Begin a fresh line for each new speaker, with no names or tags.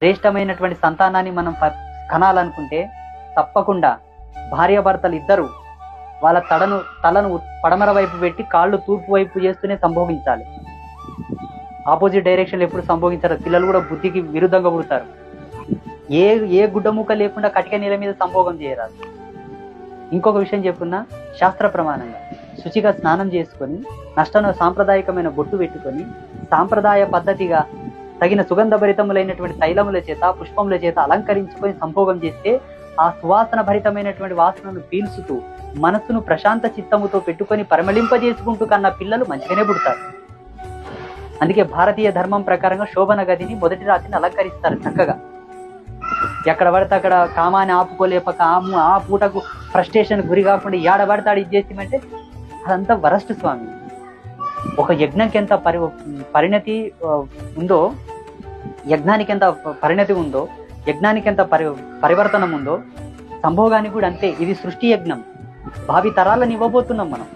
శ్రేష్టమైనటువంటి సంతానాన్ని మనం కనాలనుకుంటే తప్పకుండా భార్యాభర్తలు ఇద్దరు వాళ్ళ తలను పడమర వైపు పెట్టి కాళ్ళు తూర్పు వైపు చేస్తూనే సంభోగించాలి. ఆపోజిట్ డైరెక్షన్ ఎప్పుడు సంభోగించారు. పిల్లలు కూడా బుద్ధికి విరుద్ధంగా పుడతారు. ఏ గుడ్డముక్క లేకుండా కటిక నీళ్ళ మీద సంభోగం చేయరాదు. ఇంకొక విషయం చెప్పుకున్నా, శాస్త్ర ప్రమాణంగా శుచిగా స్నానం చేసుకొని సాంప్రదాయకమైన బొట్టు పెట్టుకొని సాంప్రదాయ పద్ధతిగా తగిన సుగంధభరితములైనటువంటి తైలముల చేత పుష్పముల చేత అలంకరించుకొని సంభోగం చేస్తే ఆ సువాసన భరితమైనటువంటి వాసనను పీల్చుతూ మనస్సును ప్రశాంత చిత్తముతో పెట్టుకొని పరిమళింపజేసుకుంటూ కన్నా పిల్లలు మంచిగానే పుడతారు. అందుకే భారతీయ ధర్మం ప్రకారంగా శోభన గదిని మొదటి రాత్రిని అలంకరిస్తారు చక్కగా. ఎక్కడ పడితే అక్కడ కామాన్ని ఆపుకోలేక ఆ పూటకు ఫ్రస్ట్రేషన్ గురి కాకుండా ఏడబడతాడు ఇది చేస్తామంటే అదంతా వరస్ట్ స్వామి. ఒక యజ్ఞంకి ఎంత పరిణతి ఉందో, యజ్ఞానికి ఎంత పరిణతి ఉందో, యజ్ఞానికి ఎంత పరివర్తనం ఉందో, సంభోగానికి కూడా అంతే. ఇది సృష్టి యజ్ఞం. భావి తరాలను ఇవ్వబోతున్నాం మనం.